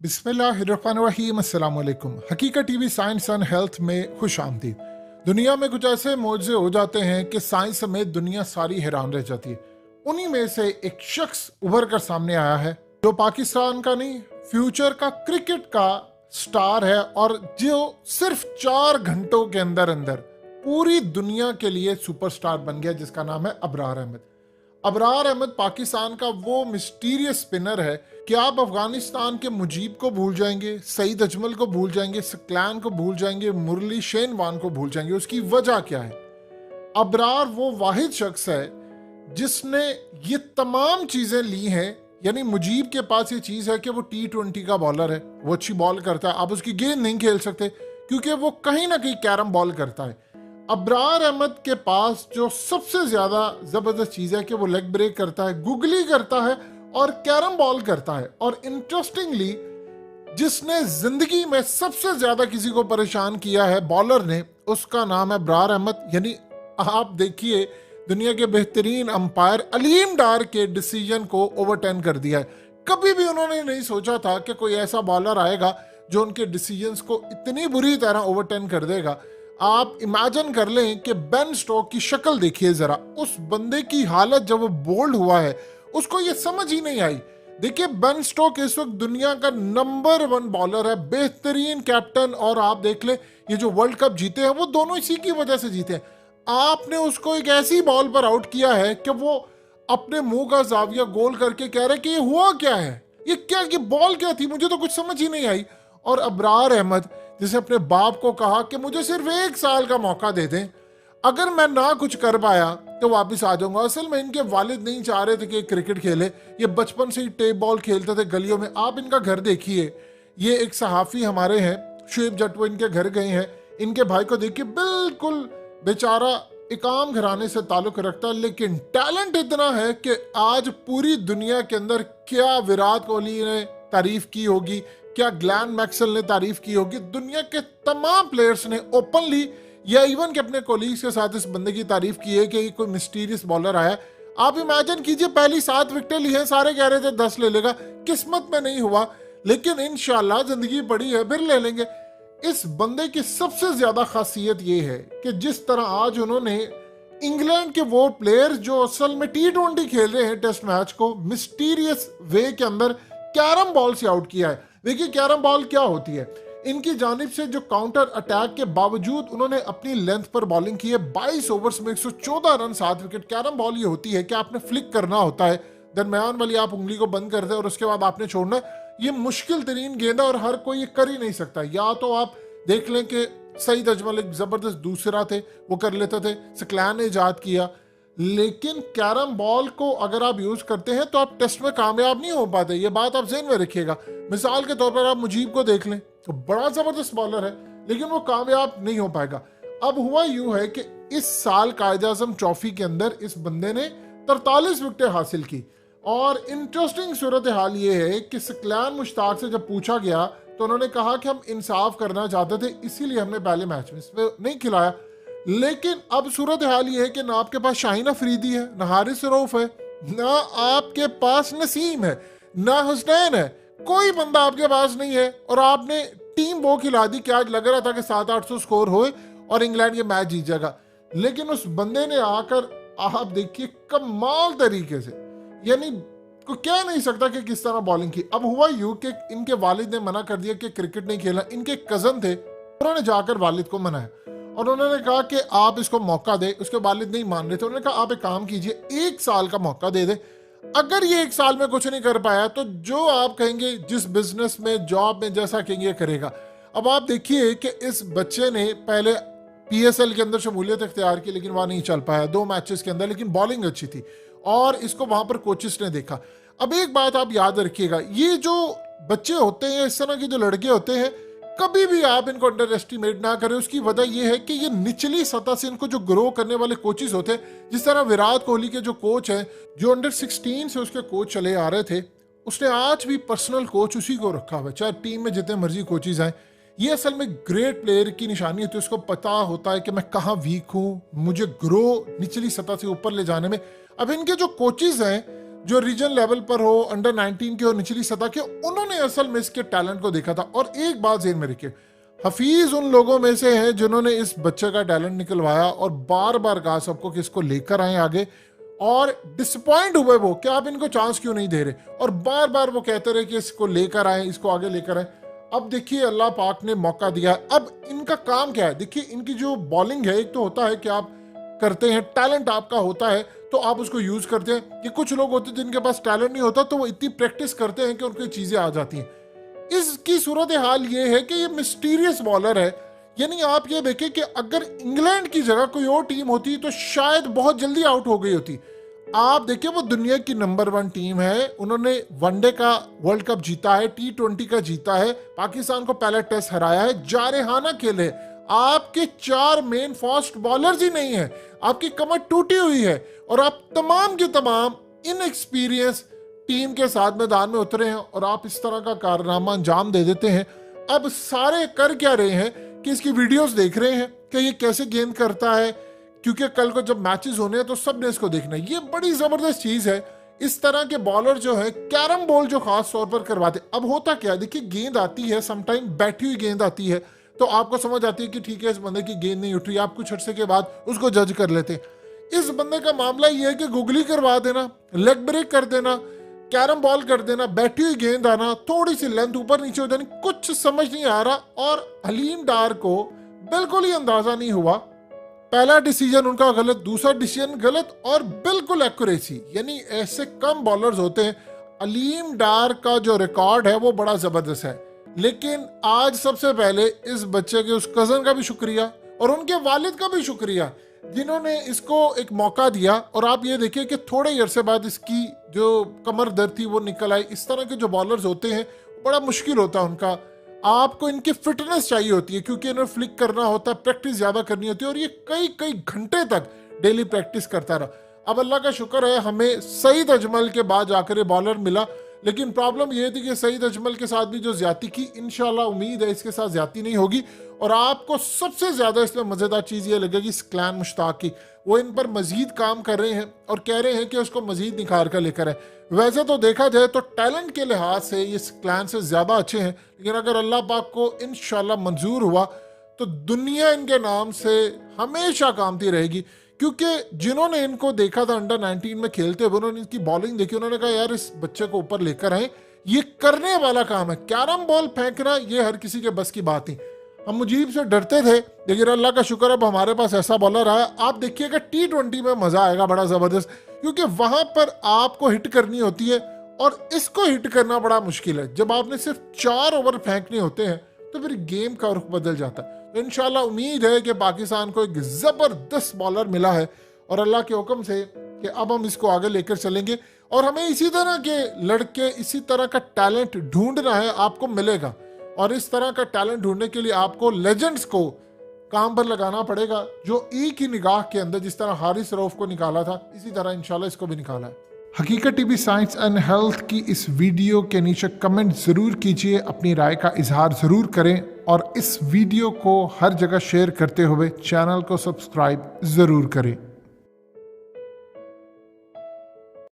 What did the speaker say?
बिस्मिल्लाहिर्रहमानिर्रहीम, अस्सलाम वालेकुम। हकीकत टीवी साइंस एंड हेल्थ में खुश आमदीद। दुनिया में कुछ ऐसे मौजे हो जाते हैं कि साइंस समेत दुनिया सारी हैरान रह जाती है। उन्हीं में से एक शख्स उभर कर सामने आया है जो पाकिस्तान का नहीं, फ्यूचर का क्रिकेट का स्टार है और जो सिर्फ 4 घंटों के अंदर अंदर पूरी दुनिया के लिए सुपरस्टार बन गया, जिसका नाम है अबरार अहमद। अबरार अहमद पाकिस्तान का वो मिस्टीरियस स्पिनर है कि आप अफगानिस्तान के मुजीब को भूल जाएंगे, सईद अजमल को भूल जाएंगे, सकलैन को भूल जाएंगे, मुरली शेनवान को भूल जाएंगे। उसकी वजह क्या है? अबरार वो वाहिद शख्स है जिसने ये तमाम चीजें ली हैं। यानी मुजीब के पास ये चीज है कि वो T20 का बॉलर है, वो अच्छी बॉल करता है, आप उसकी गेंद नहीं खेल सकते क्योंकि वो कहीं ना कहीं कैरम बॉल करता है। अबरार अहमद के पास जो सबसे ज्यादा जबरदस्त चीज है कि वो लेग ब्रेक करता है, गुगली करता है और कैरम बॉल करता है। और इंटरेस्टिंगली जिसने जिंदगी में सबसे ज्यादा किसी को परेशान किया है बॉलर ने, उसका नाम है अबरार अहमद। यानी आप देखिए, दुनिया के बेहतरीन अंपायर अलीम डार के डिसीजन को ओवरटर्न कर दिया है। कभी भी उन्होंने नहीं सोचा था कि कोई ऐसा बॉलर आएगा जो उनके डिसीजंस को इतनी बुरी तरह ओवरटर्न कर देगा। आप इमेजिन कर लें कि बेन स्टोक की शक्ल देखिए जरा, उस बंदे की हालत जब वो बोल्ड हुआ है उसको ये समझ ही नहीं आई। देखिए, बेन स्टोक इस वक्त दुनिया का नंबर 1 बॉलर है, बेहतरीन कैप्टन, और आप देख ले ये जो वर्ल्ड कप जीते हैं वो दोनों इसी की वजह से जीते हैं। आपने उसको एक ऐसी बॉल पर आउट किया है कि वो अपने मुंह का जाविया गोल करके कह रहे कि ये हुआ क्या है, ये बॉल क्या थी, मुझे तो कुछ समझ ही नहीं आई। और अबरार अहमद जिसे अपने बाप को कहा कि मुझे सिर्फ 1 साल का मौका दे दें, अगर मैं ना कुछ कर पाया तो वापस आ जाऊंगा। असल में इनके वालिद नहीं चाह रहे थे कि क्रिकेट खेले, ये बचपन से ही टेप बॉल खेलते थे गलियों में। आप इनका घर देखिए, ये एक सहाफ़ी हमारे हैं शुएब जट, वो इनके घर गए हैं। इनके भाई को देखिए, बिल्कुल बेचारा एक आम घराने से ताल्लुक रखता है, लेकिन टैलेंट इतना है कि आज पूरी दुनिया के अंदर क्या विराट कोहली ने तारीफ की होगी, क्या ग्लैन मैक्सवेल ने तारीफ की होगी, दुनिया के तमाम प्लेयर्स ने ओपनली या इवन के अपने कोलीग्स के साथ इस बंदे की तारीफ की है कि कोई मिस्टीरियस बॉलर आया। आप इमेजिन कीजिए, पहली 7 विकेटें ली हैं, सारे कह रहे थे 10 ले लेगा, किस्मत में नहीं हुआ, लेकिन इंशाल्लाह जिंदगी पड़ी है, फिर ले लेंगे। इस बंदे की सबसे ज्यादा खासियत ये है कि जिस तरह आज उन्होंने इंग्लैंड के वो प्लेयर जो असल में T20 खेल रहे हैं टेस्ट मैच को, मिस्टीरियस वे के अंदर कैरम बॉल से आउट किया है। देखिए कैरम बॉल क्या होती है, इनकी जानिब से जो काउंटर अटैक के बावजूद उन्होंने अपनी लेंथ पर बॉलिंग की है। 22 ओवर्स में 114 रन, 7 विकेट। कैरम बॉल ये होती है कि आपने फ्लिक करना होता है, दरमियान वाली आप उंगली को बंद कर दे और उसके बाद आपने छोड़ना है। ये मुश्किल तरीन गेंद है और हर कोई ये कर ही नहीं सकता। या तो आप देख लें कि सईद अजमल एक जबरदस्त दूसरा थे, वो कर लेते थे, सकलैन ने इजाद किया, लेकिन कैरम बॉल को अगर आप यूज करते हैं तो आप टेस्ट में कामयाब नहीं हो पाते। ये बात आप ज़हन में रखिएगा। मिसाल के तौर पर आप मुजीब को देख लें, तो बड़ा जबरदस्त बॉलर है लेकिन वो कामयाब नहीं हो पाएगा। अब हुआ यूं है कि इस साल कायद-ए-आज़म ट्रॉफी के अंदर इस बंदे ने 43 विकेटें हासिल की। और इंटरेस्टिंग सूरत हाल ये है कि सकलैन मुश्ताक से जब पूछा गया तो उन्होंने कहा कि हम इंसाफ करना चाहते थे, इसीलिए हमने पहले मैच में इसमें नहीं खिलाया। लेकिन अब सूरत हाल ये है कि ना आपके पास शाहीन अफरीदी है, ना हारिस रऊफ है, ना आपके पास नसीम है, ना हुसनैन है, कोई बंदा आपके पास नहीं है। और आपने टीम वो खिला दी कि आज लग रहा था कि 700-800 स्कोर होए और इंग्लैंड ये मैच जीत जाएगा। लेकिन उस बंदे ने आकर आप देखिए कमाल तरीके से, यानी को कह नहीं सकता कि किस तरह बॉलिंग की। अब हुआ यूं कि इनके वालिद ने मना कर दिया कि क्रिकेट नहीं खेलना। इनके कजन थे, उन्होंने जाकर वालिद को मनाया और उन्होंने कहा कि आप इसको मौका दे। उसके वालिद नहीं मान रहे थे। उन्होंने कहा आप एक काम कीजिए, 1 साल का मौका दे दे, अगर ये 1 साल में कुछ नहीं कर पाया तो जो आप कहेंगे, जिस बिजनेस में, जॉब में जैसा कहेंगे करेगा। अब आप देखिए कि इस बच्चे ने पहले PSL के अंदर शमूलियत इख्तियार की, लेकिन वहां नहीं चल पाया 2 मैचेस के अंदर, लेकिन बॉलिंग अच्छी थी और इसको वहां पर कोचेस ने देखा। अब एक बात आप याद रखिएगा, ये जो बच्चे होते हैं, इस तरह के जो लड़के होते हैं, कभी भी आप इनको अंडर एस्टिमेट ना करें। उसकी वजह यह है कि ये निचली सतह से इनको जो ग्रो करने वाले कोचेस होते हैं, जिस तरह विराट कोहली के जो कोच हैं, जो अंडर 16 से उसके कोच चले आ रहे थे, उसने आज भी पर्सनल कोच उसी को रखा हुआ है, चाहे टीम में जितने मर्जी कोचेस आए। ये असल में ग्रेट प्लेयर की निशानी होती है। उसको पता होता है कि मैं कहाँ वीक हूँ, मुझे ग्रो निचली सतह से ऊपर ले जाने में। अब इनके जो कोचेस हैं जो रीजन लेवल पर हो, अंडर 19 के हो, निचली सतह के, उन्होंने असल में इसके टैलेंट को देखा था। और एक बात ज़हन में रखिए, हफीज उन लोगों में से हैं जिन्होंने इस बच्चे का टैलेंट निकलवाया और बार बार कहा सबको कि इसको लेकर आए आगे, और डिसपॉइंट हुए वो कि आप इनको चांस क्यों नहीं दे रहे, और बार बार वो कहते रहे कि इसको लेकर आए, इसको आगे लेकर आए। अब देखिए अल्लाह पाक ने मौका दिया। अब इनका काम क्या है, देखिए इनकी जो बॉलिंग है, एक तो होता है कि आप करते हैं, टैलेंट आपका होता है तो आप उसको यूज करते हैं। ये कुछ लोग होते हैं जिनके पास टैलेंट नहीं होता तो वो इतनी प्रैक्टिस करते हैं कि उनको चीजें आ जाती हैं। इसकी सूरत हाल ये है कि ये मिस्टीरियस बॉलर है। यानी आप ये देखें कि अगर इंग्लैंड की जगह कोई और टीम होती तो शायद बहुत जल्दी आउट हो गई होती। आप देखिए वो दुनिया की नंबर 1 टीम है, उन्होंने वनडे का वर्ल्ड कप जीता है, T20 का जीता है, पाकिस्तान को पहला टेस्ट हराया है, जारहाना खेले। आपके 4 मेन फास्ट बॉलर्स ही नहीं है, आपकी कमर टूटी हुई है और आप तमाम के तमाम इनएक्सपीरियंस टीम के साथ मैदान में उतरे हैं और आप इस तरह का कारनामा अंजाम दे देते हैं। अब सारे कर क्या रहे हैं कि इसकी वीडियोस देख रहे हैं कि ये कैसे गेंद करता है, क्योंकि कल को जब मैचेस होने हैं तो सब ने इसको देखना है। ये बड़ी जबरदस्त चीज है। इस तरह के बॉलर जो है कैरम बॉल जो खास तौर पर करवाते, अब होता क्या, देखिए गेंद आती है, समटाइम बैठी हुई गेंद आती है तो आपको समझ आती है कि ठीक है इस बंदे की गेंद नहीं उठ रही, आप कुछ अर्से के बाद उसको जज कर लेते हैं। इस बंदे का मामला ये है कि गुगली करवा देना, लेग ब्रेक कर देना, कैरम बॉल कर देना, बैठी हुई गेंद आना, थोड़ी सी लेंथ ऊपर नीचे हो जानी, कुछ समझ नहीं आ रहा। और हलीम डार को बिल्कुल ही अंदाजा नहीं हुआ, पहला डिसीजन उनका गलत, दूसरा डिसीजन गलत और बिल्कुल एक्यूरेसी। यानी ऐसे कम बॉलर्स होते हैं। हलीम डार का जो रिकॉर्ड है वो बड़ा जबरदस्त है, लेकिन आज सबसे पहले इस बच्चे के उस कजन का भी शुक्रिया और उनके वालिद का भी शुक्रिया जिन्होंने इसको एक मौका दिया। और आप ये देखिए कि थोड़े ही अरसे बाद इसकी जो कमर दर्द थी वो निकल आई। इस तरह के जो बॉलर्स होते हैं बड़ा मुश्किल होता है उनका, आपको इनकी फिटनेस चाहिए होती है क्योंकि इन्हें फ्लिक करना होता है, प्रैक्टिस ज्यादा करनी होती है और ये कई कई घंटे तक डेली प्रैक्टिस करता रहा। अब अल्लाह का शुक्र है हमें सईद अजमल के बाद जाकर ये बॉलर मिला, लेकिन प्रॉब्लम ये थी कि सईद अजमल के साथ भी जो ज्यादती की, इंशाल्लाह उम्मीद है इसके साथ ज्यादती नहीं होगी। और आपको सबसे ज्यादा इसमें मजेदार चीज ये लगेगी स्क्लैन मुश्ताक की, वो इन पर मजीद काम कर रहे हैं और कह रहे हैं कि उसको मजीद निखार कर लेकर है। वैसे तो देखा जाए तो टैलेंट के लिहाज से ये स्क्लैन से ज्यादा अच्छे हैं, लेकिन अगर अल्लाह पाक को इंशाल्लाह मंजूर हुआ तो दुनिया इनके नाम से हमेशा कामती रहेगी। क्योंकि जिन्होंने इनको देखा था अंडर 19 में खेलते हुए, उन्होंने इनकी बॉलिंग देखी, उन्होंने कहा यार इस बच्चे को ऊपर लेकर आए, ये करने वाला काम है। कैरम बॉल फेंकना ये हर किसी के बस की बात नहीं। हम मुजीब से डरते थे, लेकिन अल्लाह का शुक्र अब हमारे पास ऐसा बॉलर आया। आप देखिएगा T20 में मजा आएगा बड़ा जबरदस्त, क्योंकि वहां पर आपको हिट करनी होती है और इसको हिट करना बड़ा मुश्किल है। जब आपने सिर्फ 4 ओवर फेंकने होते हैं तो फिर गेम का रुख बदल जाता है। तो इंशाल्लाह उम्मीद है कि पाकिस्तान को एक जबरदस्त बॉलर मिला है और अल्लाह के हुक्म से कि अब हम इसको आगे लेकर चलेंगे और हमें इसी तरह के लड़के, इसी तरह का टैलेंट ढूंढना है, आपको मिलेगा। और इस तरह का टैलेंट ढूंढने के लिए आपको लेजेंड्स को काम पर लगाना पड़ेगा, जो एक ही निगाह के अंदर जिस तरह हारिस रऊफ को निकाला था, इसी तरह इंशाल्लाह इसको भी निकाला है। हकीकत टीवी साइंस एंड हेल्थ की इस वीडियो के नीचे कमेंट ज़रूर कीजिए, अपनी राय का इजहार ज़रूर करें और इस वीडियो को हर जगह शेयर करते हुए चैनल को सब्सक्राइब ज़रूर करें।